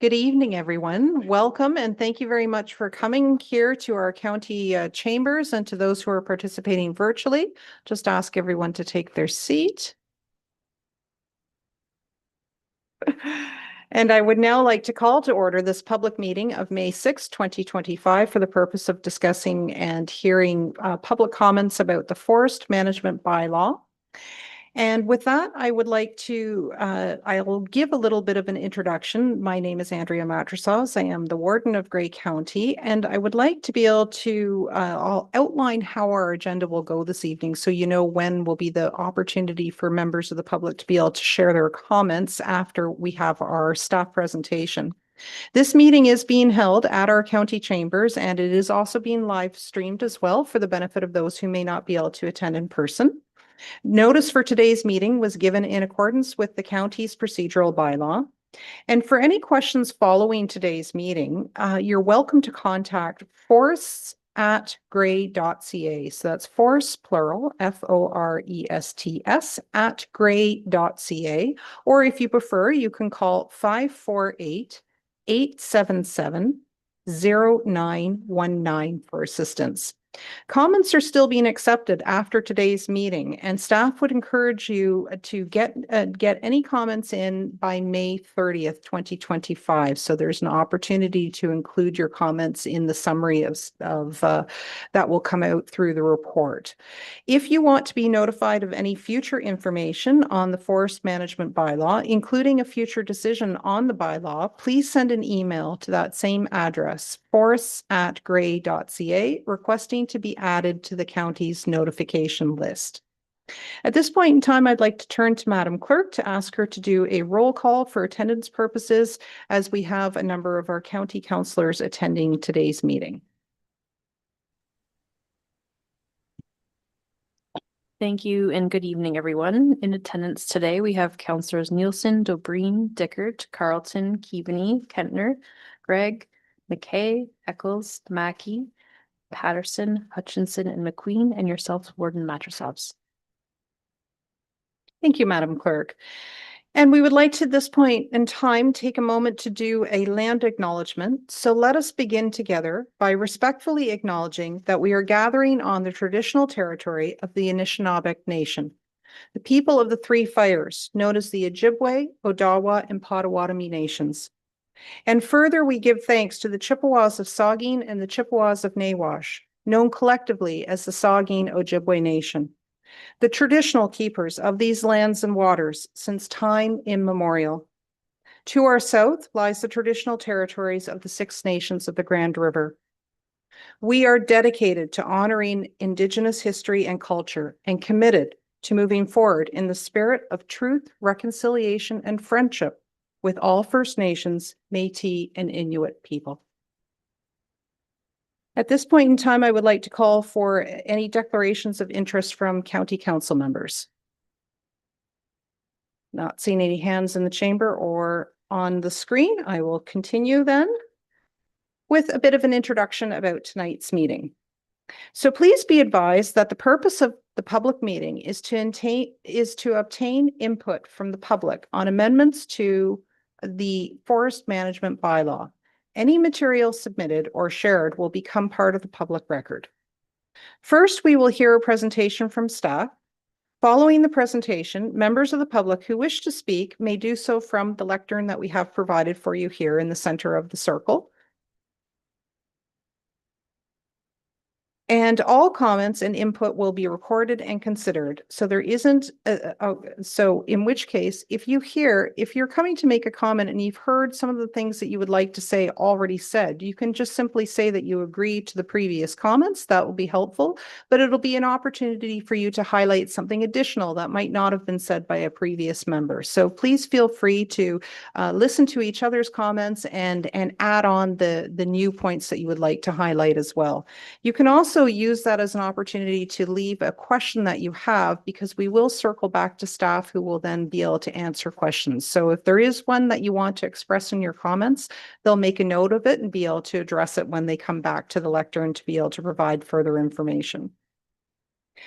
Good evening, everyone. Welcome and thank you very much for coming here to our county chambers, and to those who are participating virtually. Just ask everyone to take their seat. And I would now like to call to order this public meeting of May 6, 2025 for the purpose of discussing and hearing public comments about the forest management bylaw. And with that, I would like to, I will give a little bit of an introduction. My name is Andrea Matrosas. I am the Warden of Grey County, and I would like to be able to, I'll outline how our agenda will go this evening, so you know when will be the opportunity for members of the public to be able to share their comments after we have our staff presentation. This meeting is being held at our county chambers, and it is also being live streamed as well for the benefit of those who may not be able to attend in person. Notice for today's meeting was given in accordance with the county's procedural bylaw. And for any questions following today's meeting, you're welcome to contact forests@grey.ca. So that's forests, plural, FORESTS, @grey.ca. Or if you prefer, you can call 548-877-0919 for assistance. Comments are still being accepted after today's meeting, and staff would encourage you to get any comments in by May 30th, 2025. So there's an opportunity to include your comments in the summary of that will come out through the report. If you want to be notified of any future information on the forest management bylaw, including a future decision on the bylaw, please send an email to that same address, forests@grey.ca, requesting to be added to the county's notification list. At this point in time, I'd like to turn to Madam Clerk to ask her to do a roll call for attendance purposes, as we have a number of our county councillors attending today's meeting. Thank you and good evening, everyone. In attendance today, we have Councillors Nielsen, Dobreen, Dickert, Carlton, Keaveney, Kentner, Gregg, McKay, Eccles, Mackey, Patterson, Hutchinson, and McQueen, and yourself, Warden Matrosas. Thank you, Madam Clerk. And we would like to, at this point in time, take a moment to do a land acknowledgement. So let us begin together by respectfully acknowledging that we are gathering on the traditional territory of the Anishinaabeg Nation, the people of the Three Fires, known as the Ojibwe, Odawa, and Potawatomi nations. And further, we give thanks to the Chippewas of Saugeen and the Chippewas of Nawash, known collectively as the Saugeen Ojibwe Nation, the traditional keepers of these lands and waters since time immemorial. To our south lies the traditional territories of the Six Nations of the Grand River. We are dedicated to honoring Indigenous history and culture, and committed to moving forward in the spirit of truth, reconciliation, and friendship with all First Nations, Métis, and Inuit people. At this point in time, I would like to call for any declarations of interest from county council members. Not seeing any hands in the chamber or on the screen. I will continue then with a bit of an introduction about tonight's meeting. So please be advised that the purpose of the public meeting is to obtain input from the public on amendments to the forest management bylaw. Any material submitted or shared will become part of the public record. First, we will hear a presentation from staff. Following the presentation, members of the public who wish to speak may do so from the lectern that we have provided for you here in the center of the circle. And all comments and input will be recorded and considered. So there isn't, so in which case, if you're coming to make a comment and you've heard some of the things that you would like to say already said, you can just simply say that you agree to the previous comments. That will be helpful, but it'll be an opportunity for you to highlight something additional that might not have been said by a previous member. So please feel free to listen to each other's comments and add on the new points that you would like to highlight as well. You can also use that as an opportunity to leave a question that you have, because we will circle back to staff who will then be able to answer questions. So if there is one that you want to express in your comments, they'll make a note of it and be able to address it when they come back to the lectern to be able to provide further information.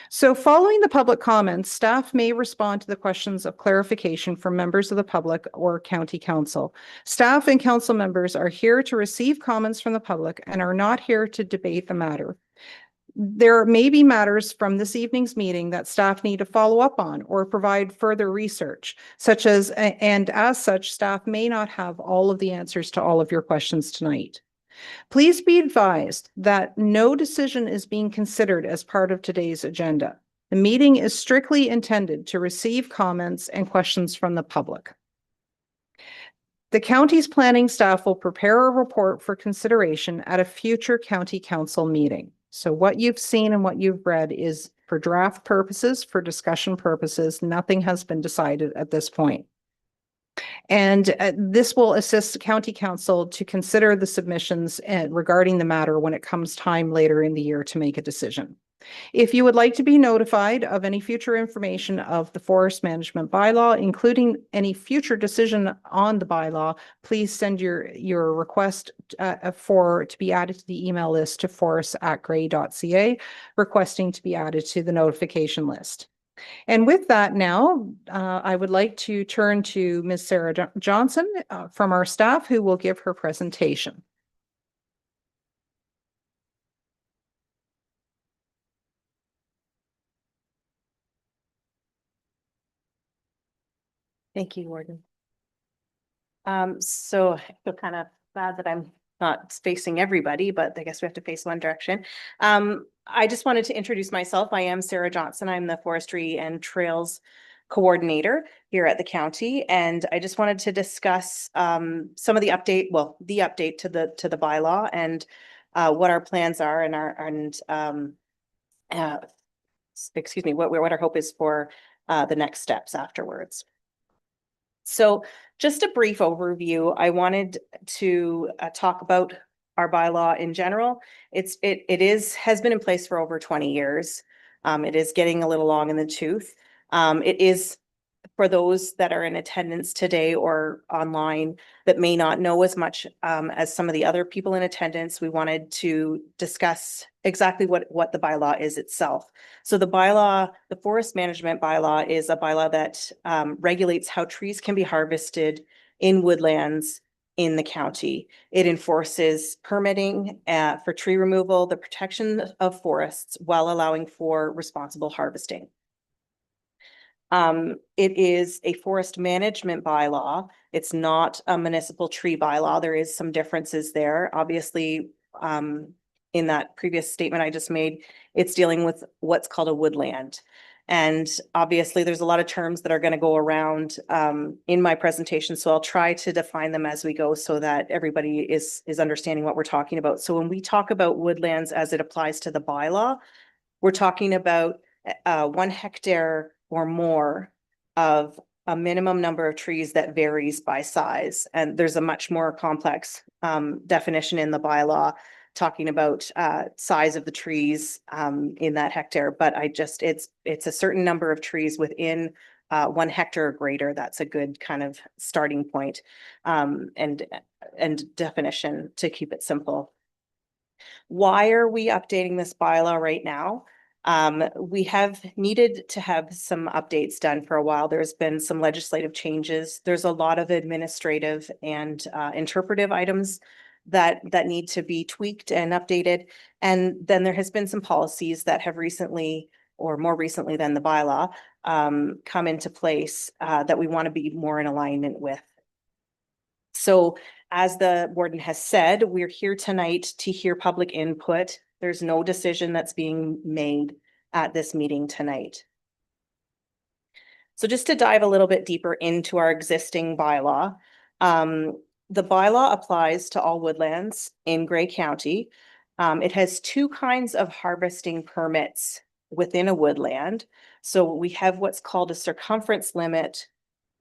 So following the public comments, staff may respond to the questions of clarification from members of the public or county council. Staff and council members are here to receive comments from the public and are not here to debate the matter. There may be matters from this evening's meeting that staff need to follow up on or provide further research, and as such, staff may not have all of the answers to all of your questions tonight. Please be advised that no decision is being considered as part of today's agenda. The meeting is strictly intended to receive comments and questions from the public. The county's planning staff will prepare a report for consideration at a future county council meeting. So what you've seen and what you've read is for draft purposes, for discussion purposes. Nothing has been decided at this point. And this will assist the county council to consider the submissions regarding the matter when it comes time later in the year to make a decision. If you would like to be notified of any future information of the forest management bylaw, including any future decision on the bylaw, please send your request to be added to the email list to forest@gray.ca, requesting to be added to the notification list. And with that now, I would like to turn to Ms. Sarah Johnson from our staff, who will give her presentation. Thank you, Warden. So I feel kind of bad that I'm not facing everybody, but I guess we have to face one direction. I just wanted to introduce myself. I am Sarah Johnson. I'm the Forestry and Trails Coordinator here at the county, and I just wanted to discuss some of the update, the update to the bylaw and what our plans are excuse me, what our hope is for the next steps afterwards. So just a brief overview, I wanted to talk about our bylaw in general. It has been in place for over 20 years. It is getting a little long in the tooth. It is, for those that are in attendance today or online that may not know as much as some of the other people in attendance, we wanted to discuss exactly what the bylaw is itself. So the bylaw, the forest management bylaw, is a bylaw that regulates how trees can be harvested in woodlands in the county. It enforces permitting for tree removal, the protection of forests, while allowing for responsible harvesting. It is a forest management bylaw. It's not a municipal tree bylaw. There is some differences there. Obviously, in that previous statement I just made, it's dealing with what's called a woodland. And obviously there's a lot of terms that are going to go around in my presentation. So I'll try to define them as we go so that everybody is understanding what we're talking about. So when we talk about woodlands as it applies to the bylaw, we're talking about 1 hectare or more of a minimum number of trees that varies by size. And there's a much more complex definition in the bylaw talking about size of the trees in that hectare. But it's a certain number of trees within 1 hectare or greater. That's a good kind of starting point and definition to keep it simple. Why are we updating this bylaw right now? We have needed to have some updates done for a while. There's been some legislative changes. There's a lot of administrative and interpretive items that need to be tweaked and updated. And then there has been some policies that have recently, or more recently than the bylaw, come into place that we want to be more in alignment with. So as the warden has said, we're here tonight to hear public input. There's no decision that's being made at this meeting tonight. So just to dive a little bit deeper into our existing bylaw, the bylaw applies to all woodlands in Grey County. It has 2 kinds of harvesting permits within a woodland. So we have what's called a circumference limit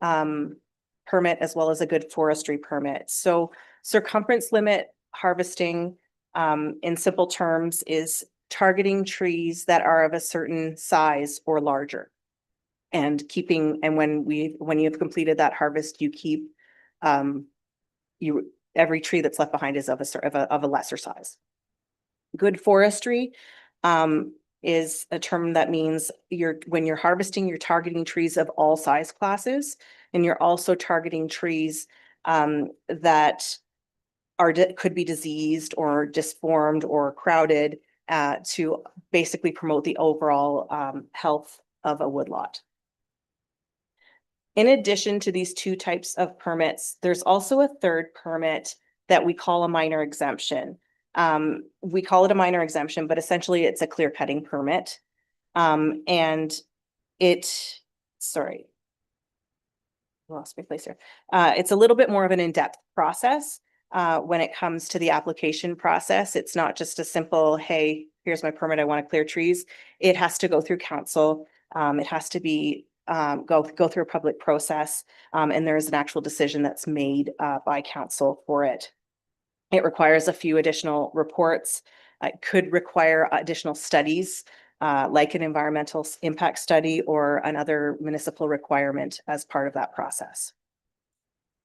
permit, as well as a good forestry permit. So circumference limit harvesting, in simple terms, is targeting trees that are of a certain size or larger, and when you have completed that harvest, you keep every tree that's left behind is of a lesser size. Good forestry is a term that means when you're harvesting, you're targeting trees of all size classes. And you're also targeting trees that could be diseased or disformed or crowded to basically promote the overall health of a woodlot. In addition to these two types of permits, there's also a third permit that we call a minor exemption. We call it a minor exemption, but essentially it's a clear cutting permit. And sorry, lost my place here. It's a little bit more of an in-depth process when it comes to the application process. It's not just a simple, hey, here's my permit, I want to clear trees. It has to go through council. It has to be go through a public process, and there is an actual decision that's made by council for it. It requires a few additional reports. It could require additional studies, like an environmental impact study or another municipal requirement as part of that process.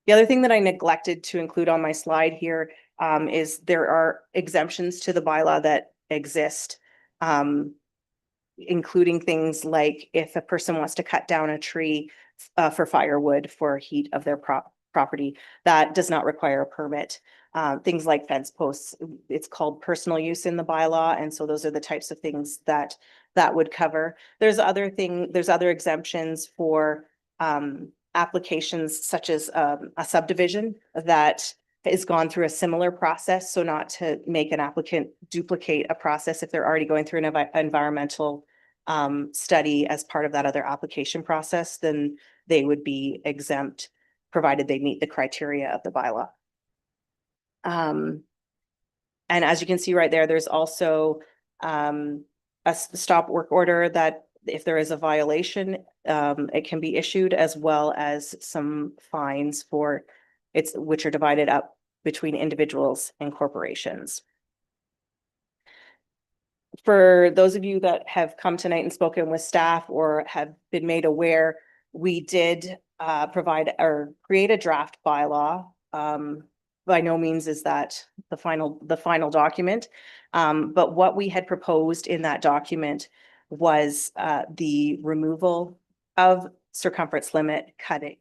The other thing that I neglected to include on my slide here is there are exemptions to the bylaw that exist, including things like if a person wants to cut down a tree for firewood for heat of their property, that does not require a permit. Things like fence posts, it's called personal use in the bylaw. And so those are the types of things that would cover. There's other exemptions for applications such as a subdivision that has gone through a similar process. So not to make an applicant duplicate a process if they're already going through an environmental study as part of that other application process, then they would be exempt provided they meet the criteria of the bylaw. And as you can see right there, there's also a stop work order that if there is a violation, it can be issued, as well as some fines for which are divided up between individuals and corporations. For those of you that have come tonight and spoken with staff or have been made aware, we did provide or create a draft bylaw. By no means is that the final document. But what we had proposed in that document was the removal of circumference limit cutting,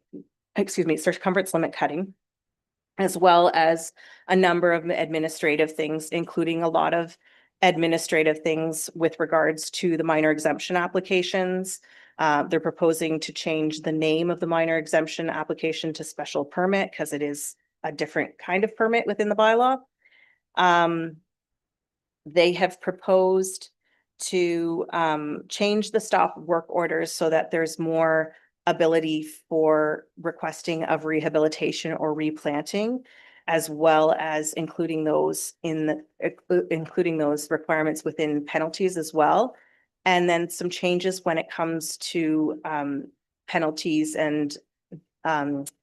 as well as a number of administrative things, including a lot of administrative things with regards to the minor exemption applications. They're proposing to change the name of the minor exemption application to special permit because it is a different kind of permit within the bylaw. They have proposed to change the stop work orders so that there's more ability for requesting of rehabilitation or replanting, as well as including those requirements within penalties as well. And then some changes when it comes to penalties and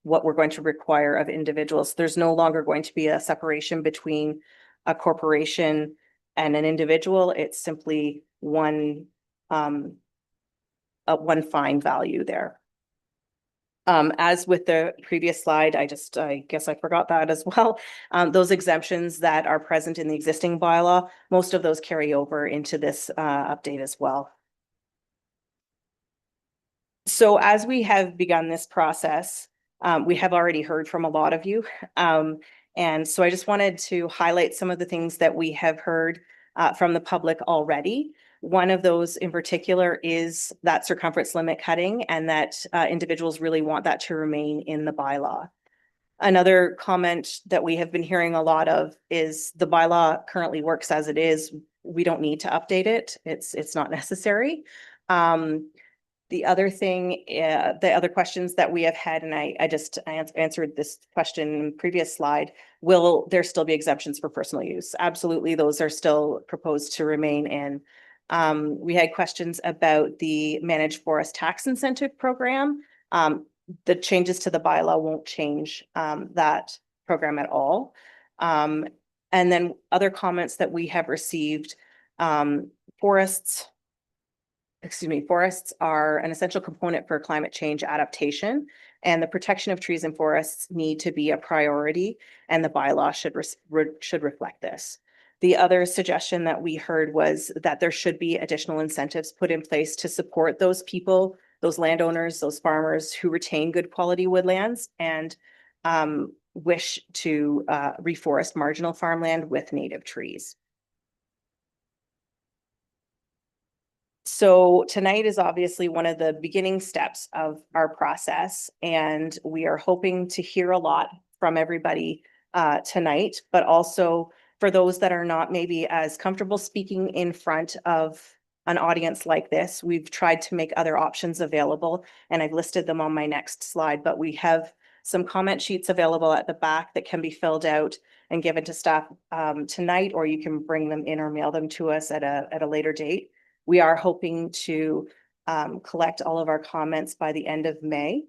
what we're going to require of individuals. There's no longer going to be a separation between a corporation and an individual. It's simply one fine value there. As with the previous slide, I guess I forgot that as well. Those exemptions that are present in the existing bylaw, most of those carry over into this update as well. So as we have begun this process, we have already heard from a lot of you. And so I just wanted to highlight some of the things that we have heard from the public already. One of those in particular is that circumference limit cutting, and that individuals really want that to remain in the bylaw. Another comment that we have been hearing a lot of is the bylaw currently works as it is. We don't need to update it. It's not necessary. The other thing, the other questions that we have had, and I just answered this question in the previous slide, will there still be exemptions for personal use? Absolutely, those are still proposed to remain in. We had questions about the managed forest tax incentive program. The changes to the bylaw won't change that program at all. And then other comments that we have received, forests are an essential component for climate change adaptation, and the protection of trees and forests need to be a priority, and the bylaw should reflect this. The other suggestion that we heard was that there should be additional incentives put in place to support those people, those landowners, those farmers who retain good quality woodlands and wish to reforest marginal farmland with native trees. So tonight is obviously one of the beginning steps of our process, and we are hoping to hear a lot from everybody tonight, but also for those that are not maybe as comfortable speaking in front of an audience like this, we've tried to make other options available, and I've listed them on my next slide, but we have some comment sheets available at the back that can be filled out and given to staff tonight, or you can bring them in or mail them to us at a later date. We are hoping to collect all of our comments by the end of May.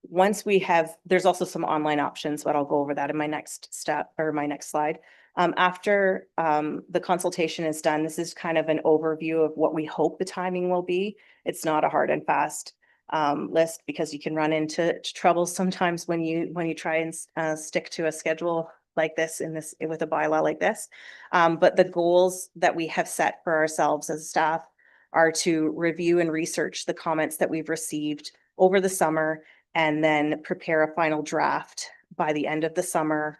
Once we have, there's also some online options, but I'll go over that in my next step or my next slide. After the consultation is done, this is kind of an overview of what we hope the timing will be. It's not a hard and fast list because you can run into trouble sometimes when you try and stick to a schedule like this with a bylaw like this. But the goals that we have set for ourselves as staff are to review and research the comments that we've received over the summer and then prepare a final draft by the end of the summer,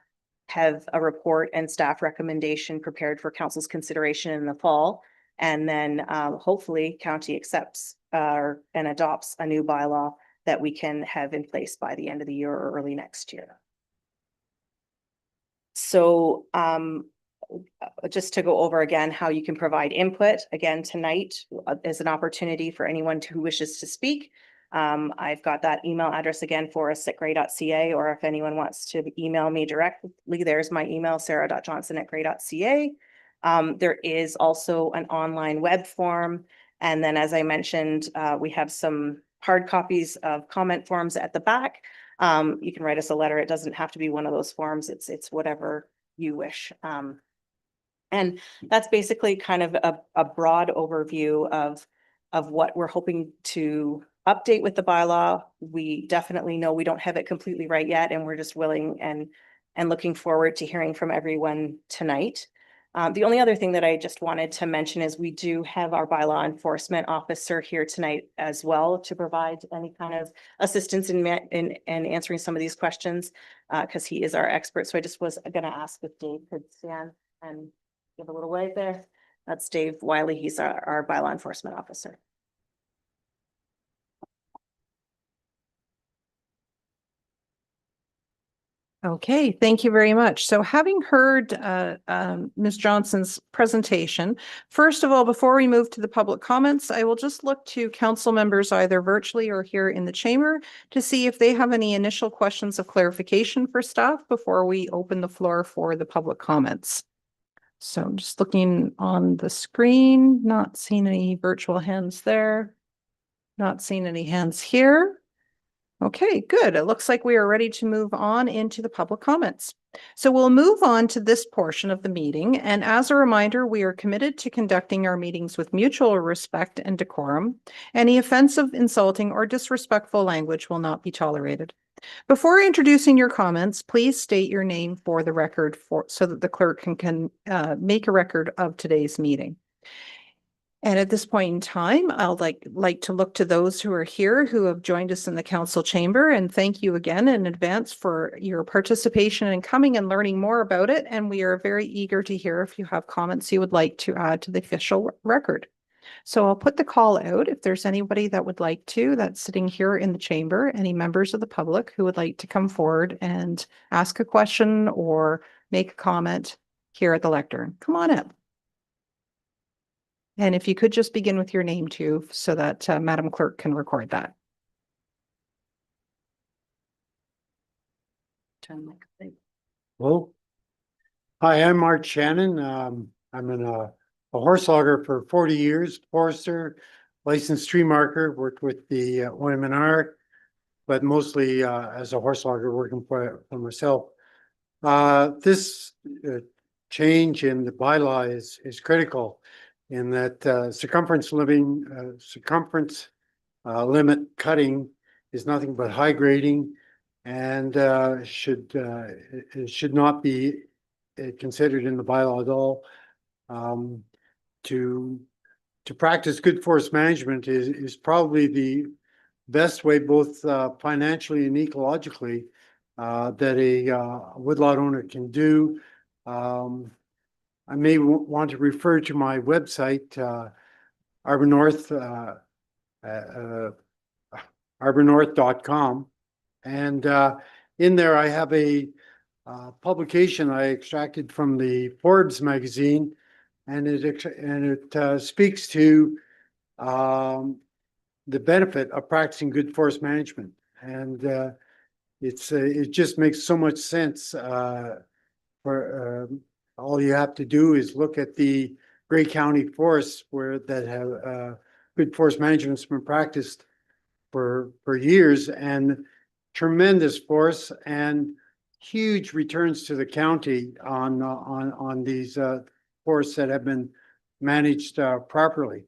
have a report and staff recommendation prepared for council's consideration in the fall. And then hopefully county accepts and adopts a new bylaw that we can have in place by the end of the year or early next year. So just to go over again how you can provide input, again, tonight is an opportunity for anyone who wishes to speak. I've got that email address again, forest@grey.ca, or if anyone wants to email me directly, there's my email, sarah.johnson@grey.ca. There is also an online web form. And then, as I mentioned, we have some hard copies of comment forms at the back. You can write us a letter. It doesn't have to be one of those forms. It's whatever you wish. And that's basically kind of a broad overview of what we're hoping to update with the bylaw. We definitely know we don't have it completely right yet, and we're just willing and looking forward to hearing from everyone tonight. The only other thing that I just wanted to mention is we do have our bylaw enforcement officer here tonight as well to provide any kind of assistance in answering some of these questions because he is our expert. So I just was going to ask if Dave could stand and give a little wave there. That's Dave Wiley. He's our bylaw enforcement officer. Okay, thank you very much. So having heard Ms. Johnson's presentation, first of all, before we move to the public comments, I will just look to council members either virtually or here in the chamber to see if they have any initial questions of clarification for staff before we open the floor for the public comments. So I'm just looking on the screen, not seeing any virtual hands there, not seeing any hands here. Okay, good. It looks like we are ready to move on into the public comments. So we'll move on to this portion of the meeting. And as a reminder, we are committed to conducting our meetings with mutual respect and decorum. Any offensive, insulting, or disrespectful language will not be tolerated. Before introducing your comments, please state your name for the record so that the clerk can make a record of today's meeting. And at this point in time, I'll like to look to those who are here who have joined us in the council chamber, and thank you again in advance for your participation and coming and learning more about it. And we are very eager to hear if you have comments you would like to add to the official record. So I'll put the call out if there's anybody that would like to, that's sitting here in the chamber, any members of the public who would like to come forward and ask a question or make a comment here at the lectern. Come on up. And if you could just begin with your name too, so that Madam Clerk can record that. Hello. Hi, I'm Mark Shannon. I'm a horse logger for 40 years, forester, licensed tree marker, worked with the OMNR, but mostly as a horse logger working for myself. This change in the bylaw is critical in that circumference limit cutting is nothing but high grading and it should not be considered in the bylaw at all. To practice good forest management is probably the best way, both financially and ecologically, that a woodlot owner can do. I may want to refer to my website, arbornorth.com. And in there, I have a publication I extracted from the Forbes magazine, and it speaks to the benefit of practicing good forest management. And it just makes so much sense. For all you have to do is look at the Grey County forests that have good forest management's been practiced for years, and tremendous forests and huge returns to the county on these forests that have been managed properly.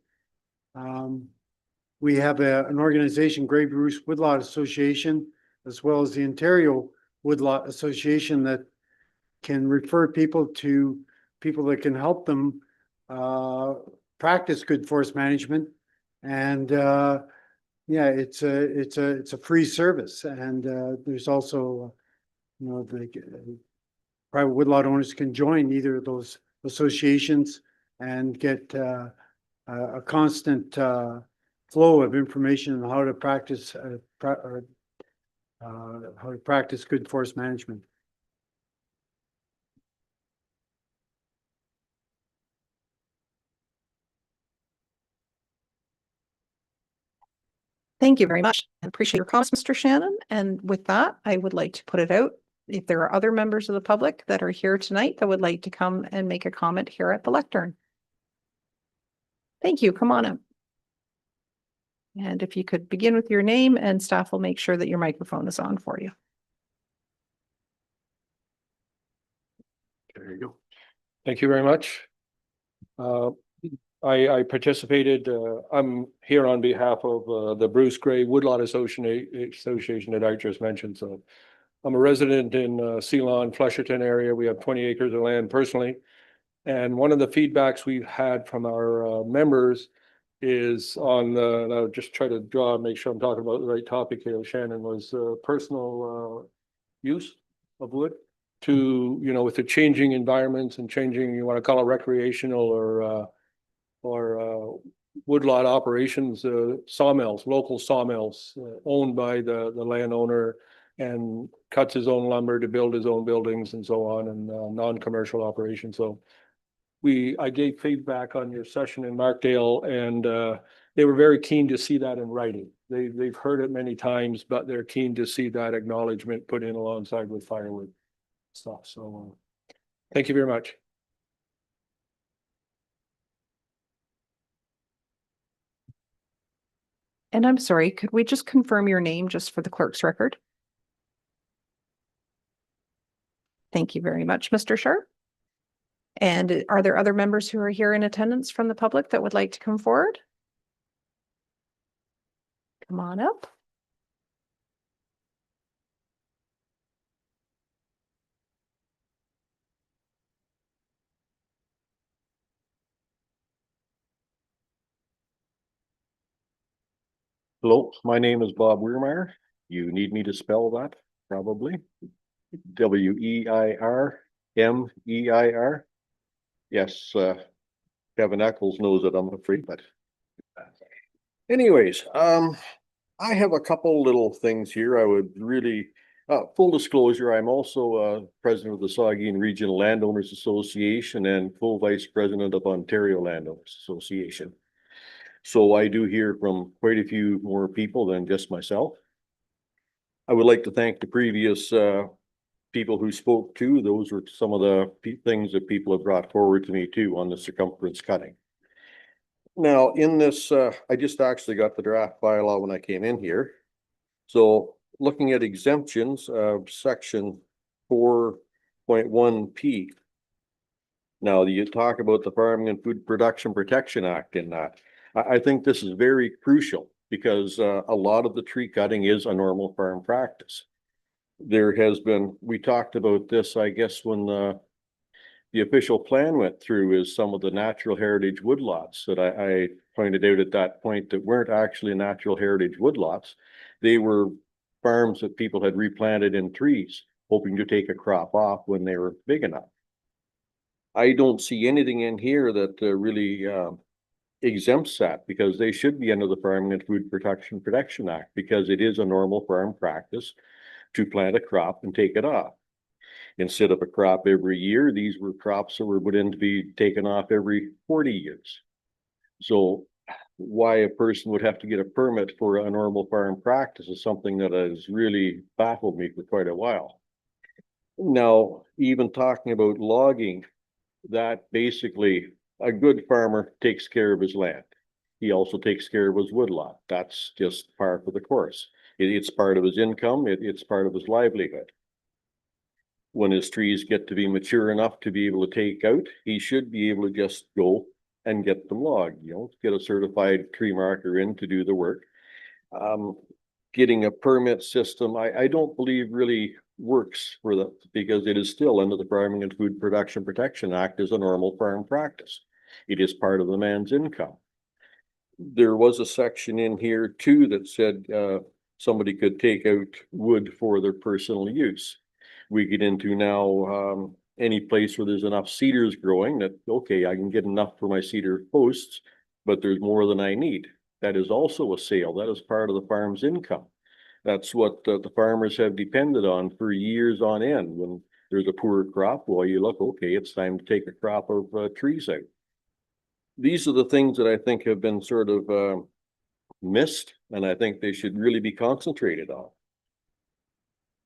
We have an organization, Grey Bruce Woodlot Association, as well as the Ontario Woodlot Association, that can refer people to people that can help them practice good forest management. And yeah, it's a free service. And there's also, the private woodlot owners can join either of those associations and get a constant flow of information on how to practice good forest management. Thank you very much. I appreciate your comments, Mr. Shannon. And with that, I would like to put it out. If there are other members of the public that are here tonight that would like to come and make a comment here at the lectern. Thank you. Come on up. And if you could begin with your name, and staff will make sure that your microphone is on for you. There you go. Thank you very much. I participated, I'm here on behalf of the Bruce Grey Woodlot Association that I just mentioned. So I'm a resident in Ceylon, Flesherton area. We have 20 acres of land personally. And one of the feedbacks we've had from our members is on the, and I'll just try to make sure I'm talking about the right topic here, Shannon, was personal use of wood to, with the changing environments and changing, you want to call it recreational or woodlot operations, sawmills, local sawmills owned by the landowner, and cuts his own lumber to build his own buildings and so on, and non-commercial operations. So I gave feedback on your session in Markdale, and they were very keen to see that in writing. They've heard it many times, but they're keen to see that acknowledgement put in alongside with firewood stuff. So thank you very much. And I'm sorry, could we just confirm your name just for the clerk's record? Thank you very much, Mr. Sharp. And are there other members who are here in attendance from the public that would like to come forward? Come on up. Hello, my name is Bob Weirmeyer. You need me to spell that? Probably. Weirmeyer. Yes, Kevin Eccles knows it, I'm afraid, but anyways, I have a couple little things here. I would really, full disclosure, I'm also president of the Saugeen Regional Landowners Association and co-vice president of Ontario Landowners Association. So I do hear from quite a few more people than just myself. I would like to thank the previous people who spoke too. Those were some of the things that people have brought forward to me too on the circumference cutting. Now in this, I just actually got the draft bylaw when I came in here. So looking at exemptions of section 4.1P. Now you talk about the Farming and Food Production Protection Act in that. I think this is very crucial because a lot of the tree cutting is a normal farm practice. There has been, we talked about this, I guess, when the official plan went through is some of the natural heritage woodlots that I pointed out at that point that weren't actually natural heritage woodlots. They were farms that people had replanted in trees, hoping to take a crop off when they were big enough. I don't see anything in here that really exempts that, because they should be under the Farming and Food Protection Act, because it is a normal farm practice to plant a crop and take it off. Instead of a crop every year, these were crops that were put in to be taken off every 40 years. So why a person would have to get a permit for a normal farm practice is something that has really baffled me for quite a while. Now, even talking about logging, that basically a good farmer takes care of his land. He also takes care of his woodlot. That's just par for the course. It's part of his income. It's part of his livelihood. When his trees get to be mature enough to be able to take out, he should be able to just go and get them logged, get a certified tree marker in to do the work. Getting a permit system, I don't believe really works for that, because it is still under the Farming and Food Protection Act as a normal farm practice. It is part of the man's income. There was a section in here too that said somebody could take out wood for their personal use. We get into now any place where there's enough cedars growing that, okay, I can get enough for my cedar posts, but there's more than I need. That is also a sale. That is part of the farm's income. That's what the farmers have depended on for years on end. When there's a poor crop, well, you look, okay, it's time to take a crop of trees out. These are the things that I think have been sort of missed, and I think they should really be concentrated on.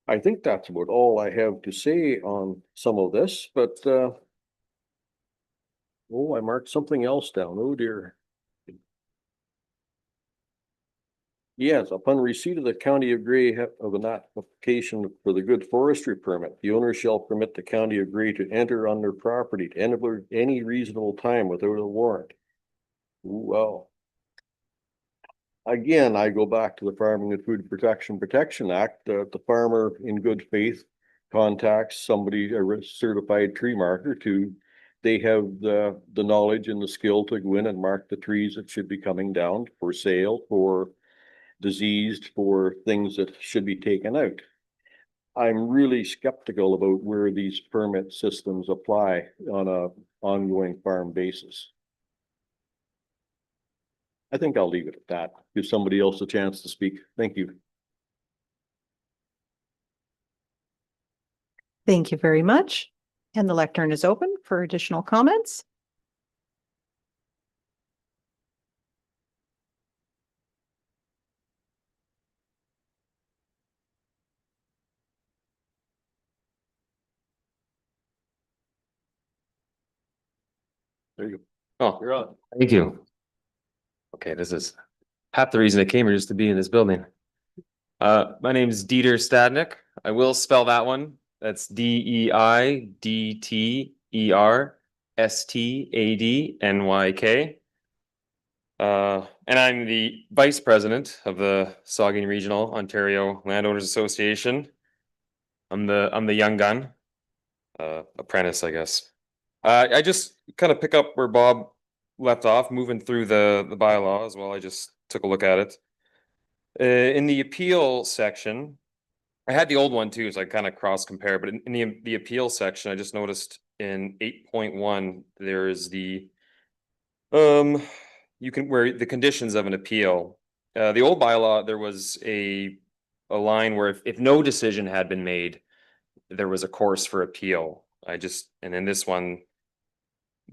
I think that's about all I have to say on some of this, but oh, I marked something else down. Oh dear. Yes, upon receipt of the County of Grey of an application for the good forestry permit, the owner shall permit the County of Grey to enter on their property to enter any reasonable time without a warrant. Well, again, I go back to the Farming and Food Protection Act. The farmer in good faith contacts somebody, a certified tree marker, they have the knowledge and the skill to go in and mark the trees that should be coming down for sale, for diseased, for things that should be taken out. I'm really skeptical about where these permit systems apply on a ongoing farm basis. I think I'll leave it at that. Give somebody else a chance to speak. Thank you. Thank you very much. And the lectern is open for additional comments. There you go. Oh, You're on. thank you. Okay, this is half the reason I came here, just to be in this building. My name is Dieter Stadnick. I will spell that one. That's DEIDTERSTADNYK. And I'm the vice president of the Saugeen Regional Ontario Landowners Association. I'm the young gun, apprentice, I guess. I just kind of pick up where Bob left off, moving through the bylaw as well. I just took a look at it. In the appeal section, I had the old one too, so I kind of cross compare, but in the appeal section, I just noticed in 8.1, there is the you can, where the conditions of an appeal. The old bylaw, there was a line where if no decision had been made, there was a course for appeal. And in this one,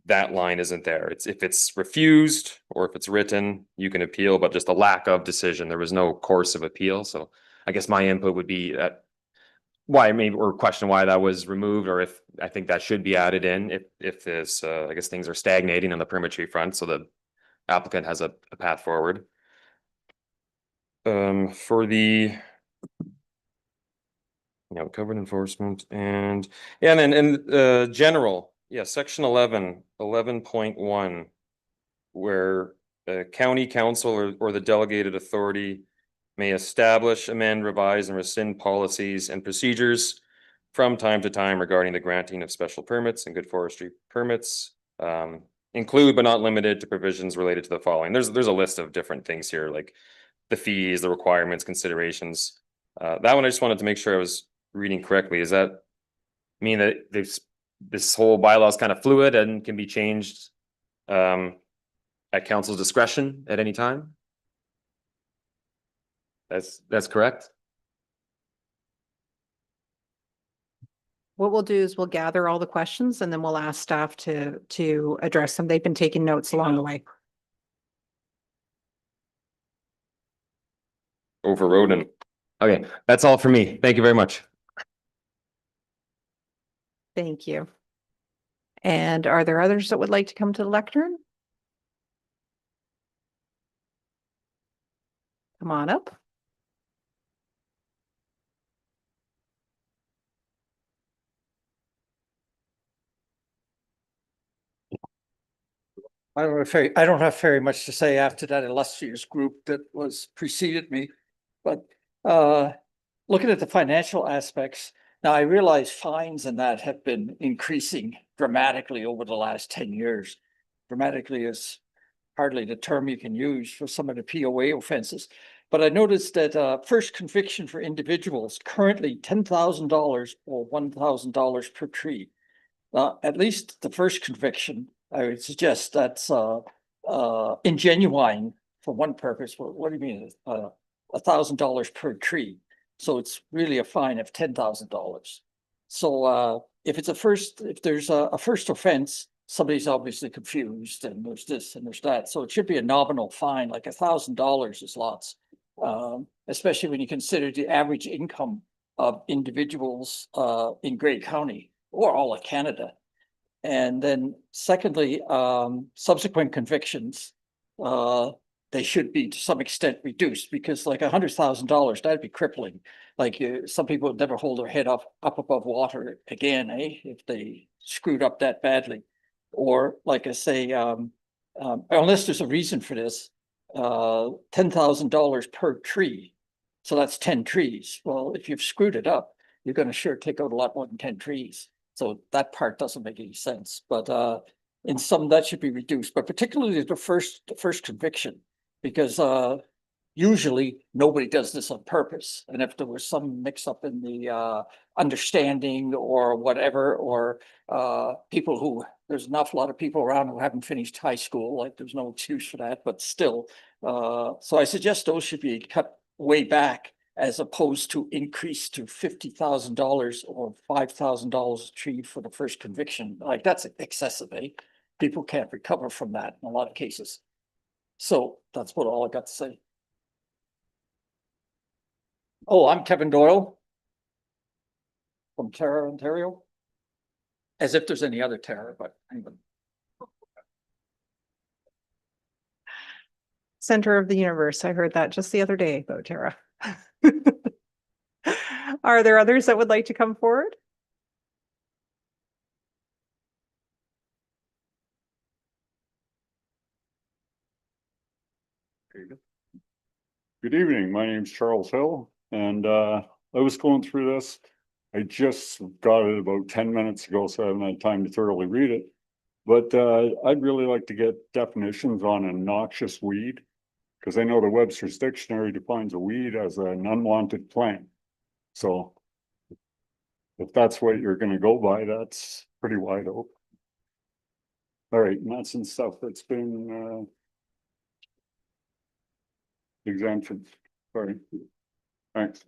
that line isn't there. It's if it's refused or if it's written, you can appeal, but just a lack of decision. There was no course of appeal. So I guess my input would be that why maybe, or question why that was removed, or if I think that should be added in if this I guess things are stagnating on the permit tree front, so the applicant has a path forward. For the covered enforcement and then general, section 11.1, where county council or the delegated authority may establish, amend, revise, and rescind policies and procedures from time to time regarding the granting of special permits and good forestry permits. Include but not limited to provisions related to the following. There's a list of different things here, like the fees, the requirements, considerations. That one I just wanted to make sure I was reading correctly. Does that mean that this whole bylaw is kind of fluid and can be changed at council's discretion at any time? That's correct? What we'll do is we'll gather all the questions and then we'll ask staff to address them. They've been taking notes along the way. Overrode and, okay, that's all for me. Thank you very much. Thank you. And are there others that would like to come to the lectern? Come on up. I don't have very much to say after that illustrious group that was preceded me, but looking at the financial aspects, now I realize fines and that have been increasing dramatically over the last 10 years. Dramatically is hardly the term you can use for some of the POA offenses. But I noticed that first conviction for individuals currently $10,000 or $1,000 per tree. At least the first conviction, I would suggest that's ingenuine for one purpose. What do you mean? $1,000 per tree. So it's really a fine of $10,000. So if there's a first offense, somebody's obviously confused and there's this and there's that. So it should be a nominal fine, like $1,000 is lots. Especially when you consider the average income of individuals in Grey County or all of Canada. And then secondly, subsequent convictions, they should be to some extent reduced because like $100,000, that'd be crippling. Like some people would never hold their head up above water again, if they screwed up that badly. Or like I say, unless there's a reason for this, $10,000 per tree. So that's 10 trees. Well, if you've screwed it up, you're going to sure take out a lot more than 10 trees. So that part doesn't make any sense. But in some that should be reduced, but particularly the first conviction, because usually nobody does this on purpose. And if there was some mix up in the understanding or whatever, or people who, there's an awful lot of people around who haven't finished high school, like there's no excuse for that, but still. So I suggest those should be cut way back as opposed to increase to $50,000 or $5,000 a tree for the first conviction. Like that's excessive, eh? People can't recover from that in a lot of cases. So that's what all I got to say. Oh, I'm Kevin Doyle from Tara, Ontario. As if there's any other Tara, but anyway. Center of the universe. I heard that just the other day about Tara. Are there others that would like to come forward? Good evening. My name's Charles Hill, and I was going through this. I just got it about 10 minutes ago, so I haven't had time to thoroughly read it. But I'd really like to get definitions on a noxious weed, because I know the Webster's Dictionary defines a weed as an unwanted plant. So if that's what you're going to go by, that's pretty wide open. All right, and that's some stuff that's been exemption. Sorry. Thanks.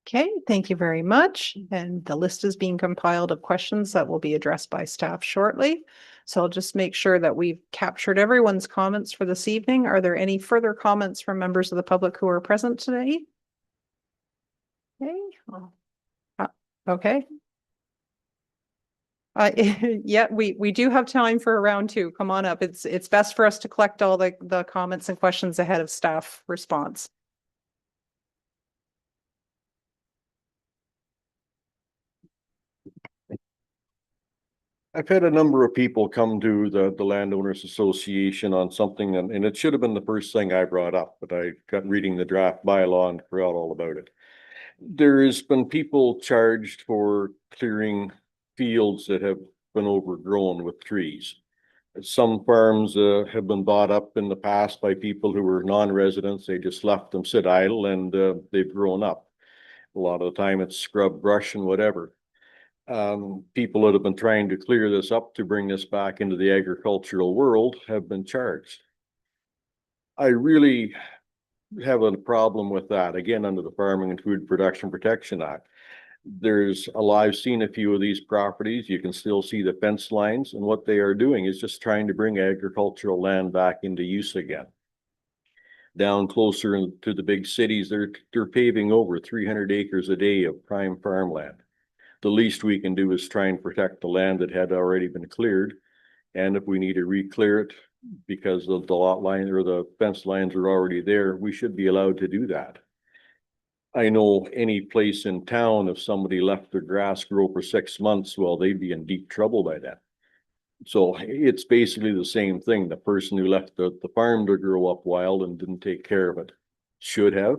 Okay, thank you very much. And the list is being compiled of questions that will be addressed by staff shortly. So I'll just make sure that we've captured everyone's comments for this evening. Are there any further comments from members of the public who are present today? Okay. Okay. Yeah, we do have time for a round two. Come on up. It's best for us to collect all the comments and questions ahead of staff response. I've had a number of people come to the Landowners Association on something, and it should have been the first thing I brought up, but I got reading the draft bylaw and forgot all about it. There has been people charged for clearing fields that have been overgrown with trees. Some farms have been bought up in the past by people who were non-residents. They just left them sit idle and they've grown up. A lot of the time it's scrub brush and whatever. People that have been trying to clear this up to bring this back into the agricultural world have been charged. I really have a problem with that, again, under the Farming and Food Production Protection Act. I've seen a few of these properties. You can still see the fence lines, and what they are doing is just trying to bring agricultural land back into use again. Down closer to the big cities, they're paving over 300 acres a day of prime farmland. The least we can do is try and protect the land that had already been cleared. And if we need to re-clear it because of the lot line or the fence lines are already there, we should be allowed to do that. I know any place in town, if somebody left their grass grow for 6 months, well, they'd be in deep trouble by then. So it's basically the same thing. The person who left the farm to grow up wild and didn't take care of it should have,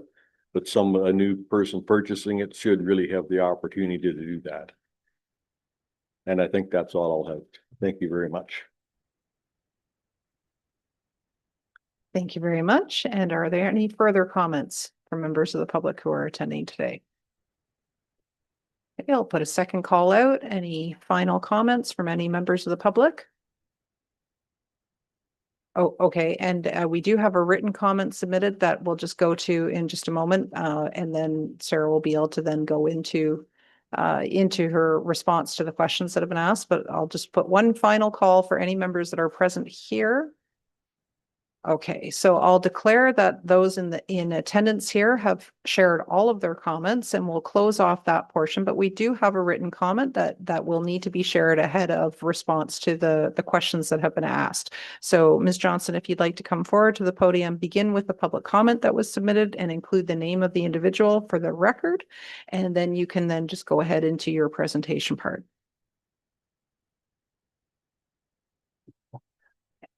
but a new person purchasing it should really have the opportunity to do that. And I think that's all I'll have. Thank you very much. Thank you very much. And are there any further comments from members of the public who are attending today? Okay, I'll put a second call out. Any final comments from any members of the public? Oh, okay. And we do have a written comment submitted that we'll just go to in just a moment. And then Sarah will be able to then go into her response to the questions that have been asked. But I'll just put one final call for any members that are present here. Okay, so I'll declare that those in attendance here have shared all of their comments, and we'll close off that portion, but we do have a written comment that will need to be shared ahead of response to the questions that have been asked. So Ms. Johnson, if you'd like to come forward to the podium, begin with the public comment that was submitted and include the name of the individual for the record, and then you can then just go ahead into your presentation part.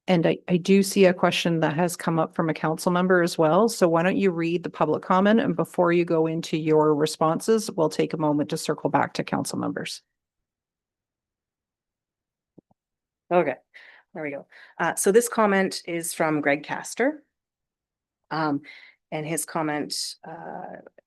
And I do see a question that has come up from a council member as well. So why don't you read the public comment, and before you go into your responses, we'll take a moment to circle back to council members. Okay, there we go. So this comment is from Greg Castor. And his comment,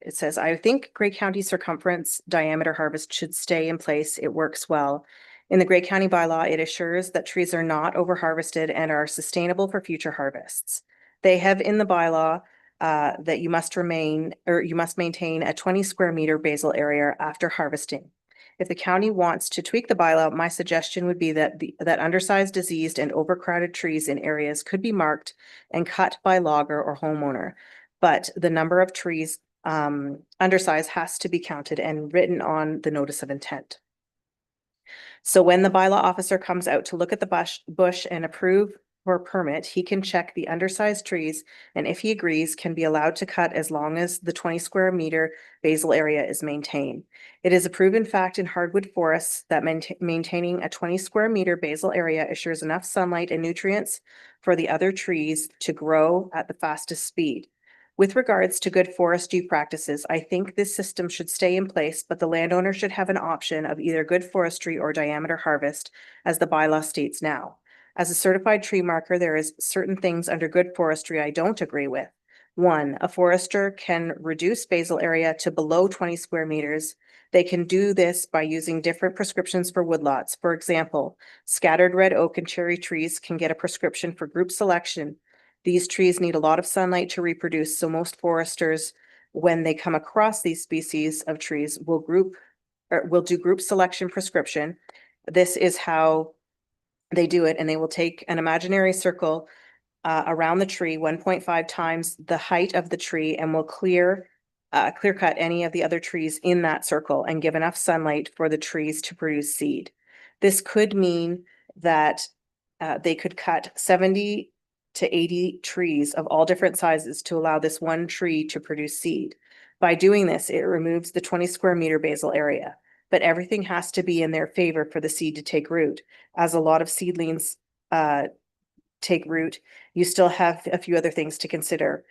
it says, I think Grey County circumference diameter harvest should stay in place. It works well. In the Grey County bylaw, it assures that trees are not over harvested and are sustainable for future harvests. They have in the bylaw that you must maintain a 20 square meter basal area after harvesting. If the county wants to tweak the bylaw, my suggestion would be that that undersized, diseased, and overcrowded trees in areas could be marked and cut by logger or homeowner. But the number of trees undersized has to be counted and written on the notice of intent. So when the bylaw officer comes out to look at the bush and approve for a permit, he can check the undersized trees, and if he agrees, can be allowed to cut as long as the 20 square meter basal area is maintained. It is a proven fact in hardwood forests that maintaining a 20 square meter basal area assures enough sunlight and nutrients for the other trees to grow at the fastest speed. With regards to good forestry practices, I think this system should stay in place, but the landowner should have an option of either good forestry or diameter harvest, as the bylaw states now. As a certified tree marker, there is certain things under good forestry I don't agree with. 1, a forester can reduce basal area to below 20 square meters. They can do this by using different prescriptions for woodlots. For example, scattered red oak and cherry trees can get a prescription for group selection. These trees need a lot of sunlight to reproduce, so most foresters, when they come across these species of trees, will do group selection prescription. This is how they do it, and they will take an imaginary circle around the tree 1.5 times the height of the tree, and will clear cut any of the other trees in that circle and give enough sunlight for the trees to produce seed. This could mean that they could cut 70 to 80 trees of all different sizes to allow this one tree to produce seed. By doing this, it removes the 20 square meter basal area, but everything has to be in their favor for the seed to take root. As a lot of seedlings take root, you still have a few other things to consider.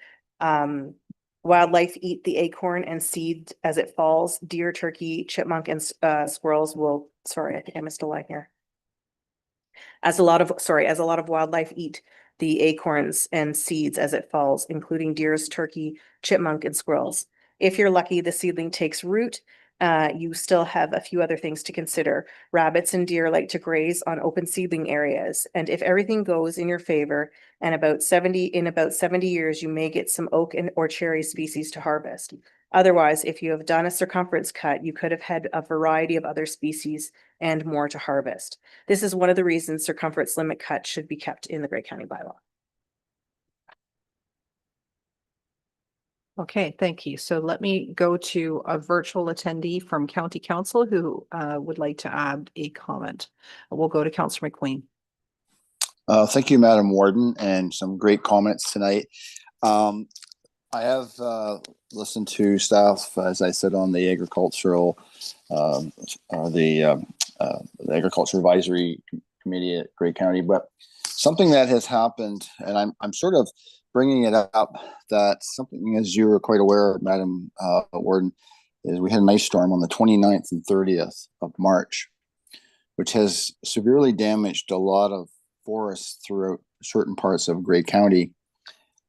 Wildlife eat the acorn and seed as it falls. Deer, turkey, chipmunk, and squirrels will, sorry, I think I missed a line here. As a lot of wildlife eat the acorns and seeds as it falls, including deers, turkey, chipmunk, and squirrels. If you're lucky, the seedling takes root. You still have a few other things to consider. Rabbits and deer like to graze on open seedling areas. And if everything goes in your favor, and in about 70 years, you may get some oak or cherry species to harvest. Otherwise, if you have done a circumference cut, you could have had a variety of other species and more to harvest. This is one of the reasons circumference limit cut should be kept in the Grey County bylaw. Okay, thank you. So let me go to a virtual attendee from County Council who would like to add a comment. We'll go to Councillor McQueen. Thank you, Madam Warden, and some great comments tonight. I have listened to staff, as I said, on the agricultural, the agriculture advisory committee at Grey County, but something that has happened, and I'm sort of bringing it up, that something, as you were quite aware, Madam Warden, is we had an ice storm on the 29th and 30th of March, which has severely damaged a lot of forests throughout certain parts of Grey County.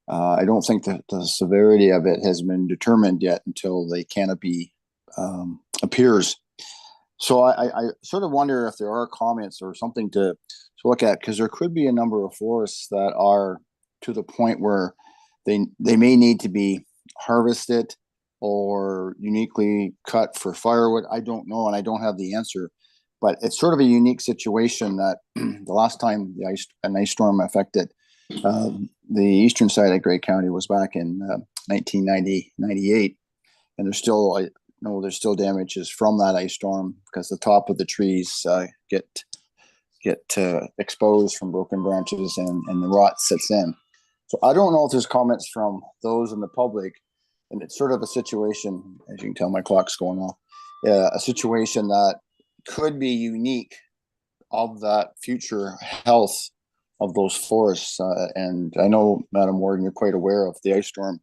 I don't think that the severity of it has been determined yet until the canopy appears. So I sort of wonder if there are comments or something to look at, because there could be a number of forests that are to the point where they may need to be harvested or uniquely cut for firewood. I don't know, and I don't have the answer. But it's sort of a unique situation that the last time an ice storm affected the eastern side of Grey County was back in 1998, and there's still damages from that ice storm because the top of the trees get exposed from broken branches and the rot sets in. So I don't know if there's comments from those in the public, and it's sort of a situation, as you can tell, my clock's going off, a situation that could be unique of that future health of those forests. And I know, Madam Warden, you're quite aware of the ice storm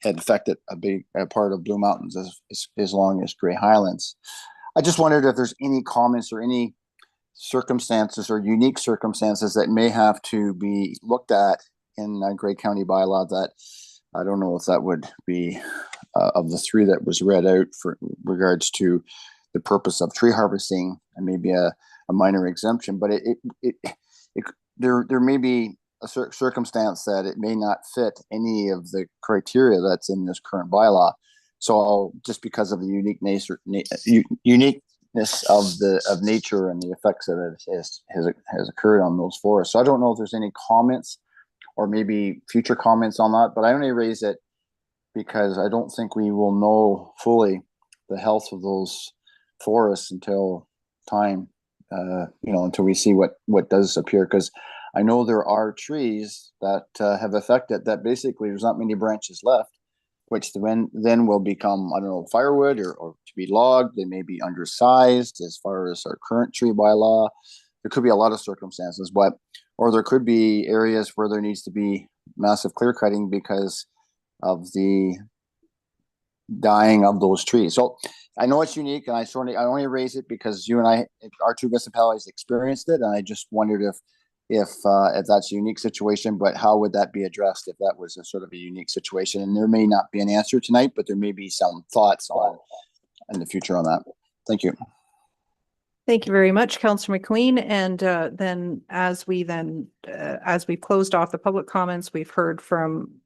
had affected a part of Blue Mountains as long as Grey Highlands. I just wondered if there's any comments or any circumstances or unique circumstances that may have to be looked at in Grey County bylaw that I don't know if that would be of the three that was read out for regards to the purpose of tree harvesting and maybe a minor exemption, but there may be a circumstance that it may not fit any of the criteria that's in this current bylaw. So just because of the uniqueness of nature and the effects that it has occurred on those forests. So I don't know if there's any comments or maybe future comments on that, but I only raise it because I don't think we will know fully the health of those forests until time, until we see what does appear. Because I know there are trees that have affected that basically there's not many branches left, which then will become, I don't know, firewood or to be logged. They may be undersized as far as our current tree bylaw. There could be a lot of circumstances, or there could be areas where there needs to be massive clear cutting because of the dying of those trees. So I know it's unique, and I only raise it because you and I, our two municipalities experienced it, and I just wondered if that's a unique situation, but how would that be addressed if that was a sort of a unique situation? And there may not be an answer tonight, but there may be some thoughts in the future on that. Thank you. Thank you very much, Councillor McQueen. And then as we've closed off the public comments, we've heard from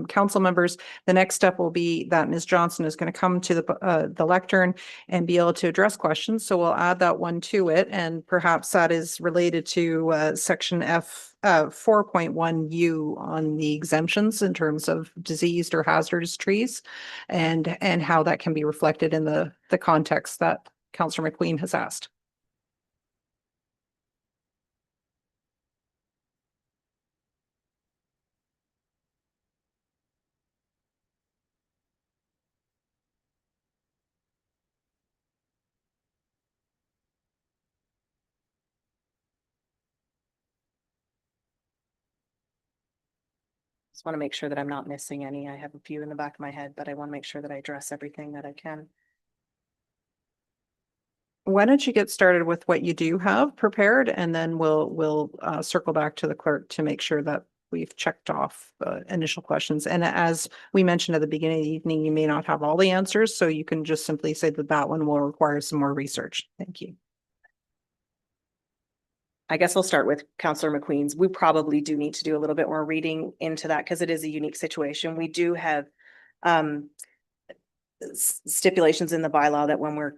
council members. The next step will be that Ms. Johnson is going to come to the lectern and be able to address questions. So we'll add that one to it, and perhaps that is related to section F 4.1U on the exemptions in terms of diseased or hazardous trees, and how that can be reflected in the context that Councillor McQueen has asked. Just want to make sure that I'm not missing any. I have a few in the back of my head, but I want to make sure that I address everything that I can. Why don't you get started with what you do have prepared, and then we'll circle back to the clerk to make sure that we've checked off initial questions. And as we mentioned at the beginning of the evening, you may not have all the answers, so you can just simply say that that one will require some more research. Thank you. I guess I'll start with Councillor McQueen's. We probably do need to do a little bit more reading into that because it is a unique situation. We do have stipulations in the bylaw that when we're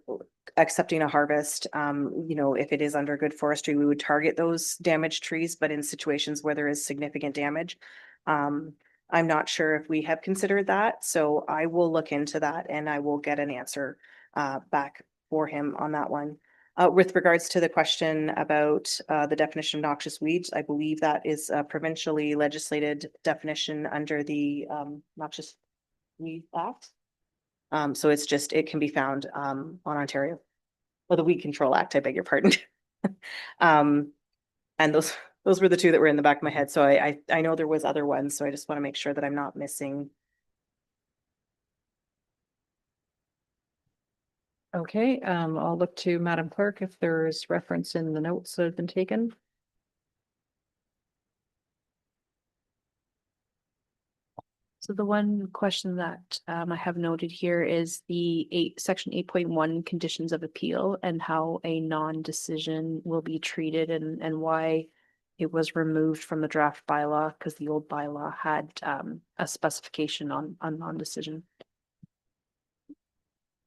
accepting a harvest, you know, if it is under good forestry, we would target those damaged trees, but in situations where there is significant damage. I'm not sure if we have considered that, so I will look into that and I will get an answer back for him on that one. With regards to the question about the definition of noxious weeds, I believe that is a provincially legislated definition under the Noxious Weed Act. So it's just, it can be found on Ontario, or the Weed Control Act, I beg your pardon. And those were the two that were in the back of my head. So I know there was other ones, so I just want to make sure that I'm not missing. Okay, I'll look to Madam Clerk if there is reference in the notes that have been taken. So the one question that I have noted here is the section 8.1 conditions of appeal and how a non-decision will be treated and why it was removed from the draft bylaw, because the old bylaw had a specification on non-decision.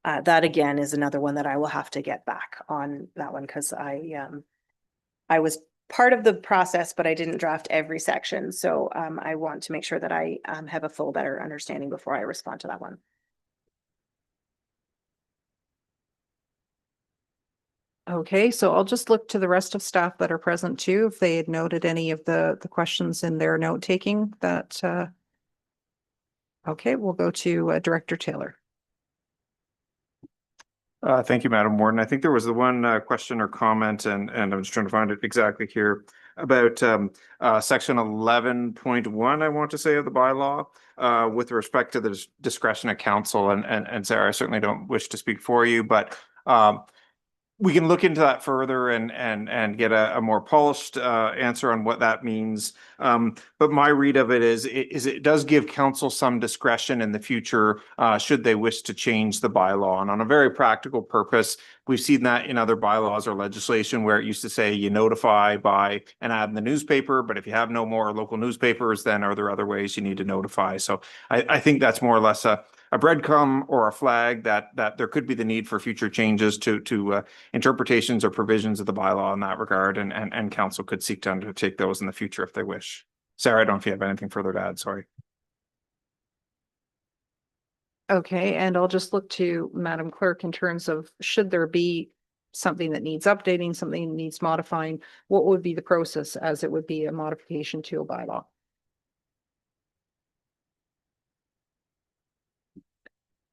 That again is another one that I will have to get back on that one because I was part of the process, but I didn't draft every section. So I want to make sure that I have a full better understanding before I respond to that one. Okay, so I'll just look to the rest of staff that are present too, if they had noted any of the questions in their note taking that. Okay, we'll go to Director Taylor. Thank you, Madam Warden. I think there was the one question or comment, and I'm just trying to find it exactly here about section 11.1, I want to say, of the bylaw with respect to the discretion of council. And Sarah, I certainly don't wish to speak for you, but we can look into that further and get a more polished answer on what that means. But my read of it is it does give council some discretion in the future should they wish to change the bylaw. And on a very practical purpose, we've seen that in other bylaws or legislation where it used to say you notify by an ad in the newspaper, but if you have no more local newspapers, then are there other ways you need to notify? So I think that's more or less a breadcrumb or a flag that there could be the need for future changes to interpretations or provisions of the bylaw in that regard, and council could seek to undertake those in the future if they wish. Sarah, I don't know if you have anything further to add, sorry. Okay, and I'll just look to Madam Clerk in terms of should there be something that needs updating, something that needs modifying, what would be the process as it would be a modification to a bylaw?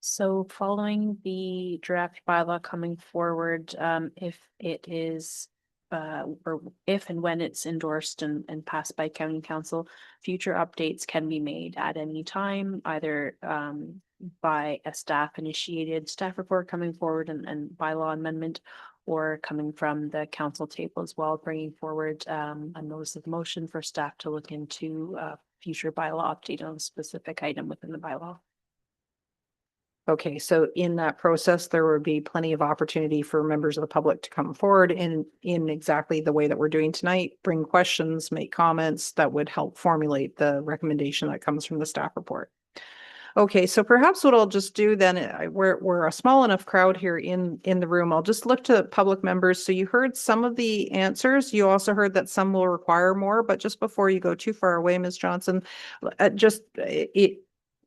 So following the draft bylaw coming forward, if it is or if and when it's endorsed and passed by county council, future updates can be made at any time, either by a staff initiated staff report coming forward and bylaw amendment, or coming from the council table as well, bringing forward a notice of motion for staff to look into future bylaw update on a specific item within the bylaw. Okay, so in that process, there would be plenty of opportunity for members of the public to come forward in exactly the way that we're doing tonight, bring questions, make comments that would help formulate the recommendation that comes from the staff report. Okay, so perhaps what I'll just do then, we're a small enough crowd here in the room. I'll just look to public members. So you heard some of the answers. You also heard that some will require more, but just before you go too far away, Ms. Johnson,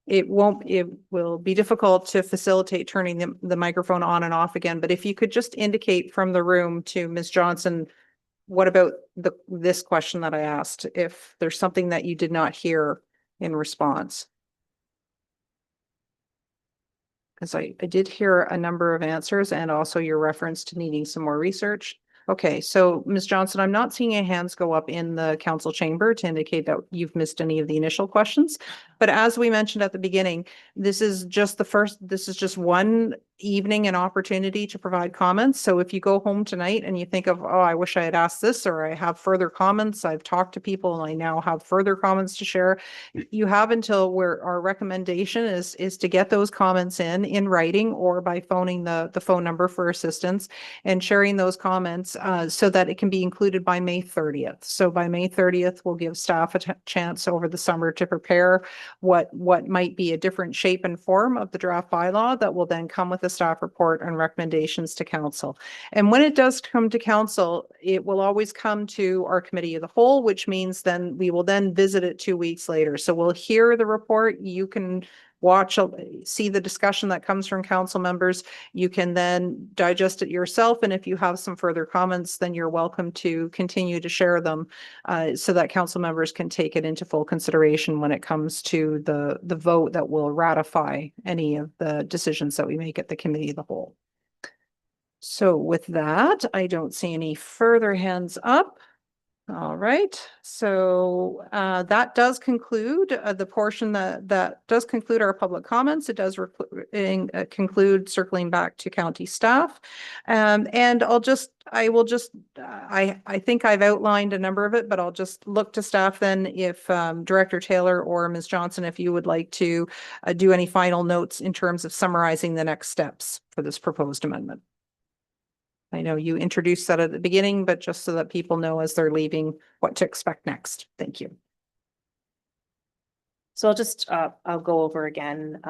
it will be difficult to facilitate turning the microphone on and off again, but if you could just indicate from the room to Ms. Johnson, what about this question that I asked, if there's something that you did not hear in response? Because I did hear a number of answers and also your reference to needing some more research. Okay, so Ms. Johnson, I'm not seeing any hands go up in the council chamber to indicate that you've missed any of the initial questions. But as we mentioned at the beginning, this is just one evening and opportunity to provide comments. So if you go home tonight and you think of, oh, I wish I had asked this, or I have further comments, I've talked to people and I now have further comments to share, you have until where our recommendation is to get those comments in writing or by phoning the phone number for assistance and sharing those comments so that it can be included by May 30th. So by May 30th, we'll give staff a chance over the summer to prepare what might be a different shape and form of the draft bylaw that will then come with a staff report and recommendations to council. And when it does come to council, it will always come to our committee of the whole, which means then we will then visit it 2 weeks later. So we'll hear the report. You can see the discussion that comes from council members. You can then digest it yourself. And if you have some further comments, then you're welcome to continue to share them so that council members can take it into full consideration when it comes to the vote that will ratify any of the decisions that we make at the committee of the whole. So with that, I don't see any further hands up. All right, so that does conclude the portion that does conclude our public comments. It does conclude circling back to county staff. And I think I've outlined a number of it, but I'll just look to staff then if Director Taylor or Ms. Johnson, if you would like to do any final notes in terms of summarizing the next steps for this proposed amendment. I know you introduced that at the beginning, but just so that people know as they're leaving what to expect next. Thank you. So I'll go over again,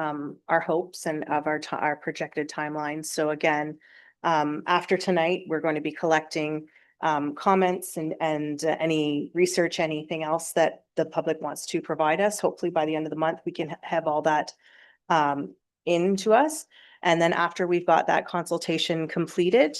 our hopes and of our projected timelines. So again, after tonight, we're going to be collecting comments and any research, anything else that the public wants to provide us. Hopefully by the end of the month, we can have all that into us. And then after we've got that consultation completed,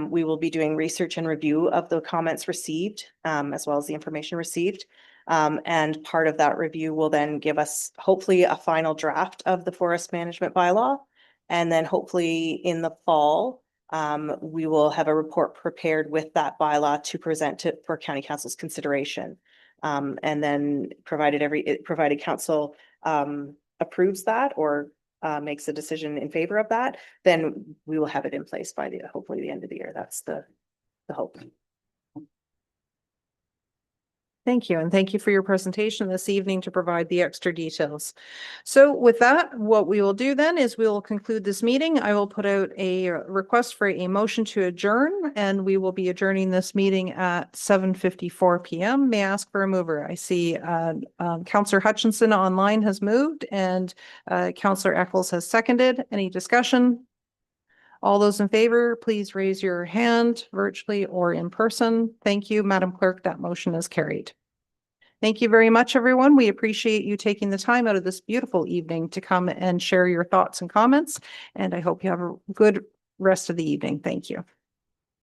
we will be doing research and review of the comments received, as well as the information received. And part of that review will then give us hopefully a final draft of the forest management bylaw. And then hopefully in the fall, we will have a report prepared with that bylaw to present for county council's consideration. And then provided council approves that or makes a decision in favor of that, then we will have it in place by hopefully the end of the year. That's the hope. Thank you. And thank you for your presentation this evening to provide the extra details. So with that, what we will do then is we will conclude this meeting. I will put out a request for a motion to adjourn, and we will be adjourning this meeting at 7:54 p.m. May I ask for a mover? I see Councillor Hutchinson online has moved and Councillor Eccles has seconded. Any discussion? All those in favor, please raise your hand virtually or in person. Thank you, Madam Clerk. That motion is carried. Thank you very much, everyone. We appreciate you taking the time out of this beautiful evening to come and share your thoughts and comments. And I hope you have a good rest of the evening. Thank you.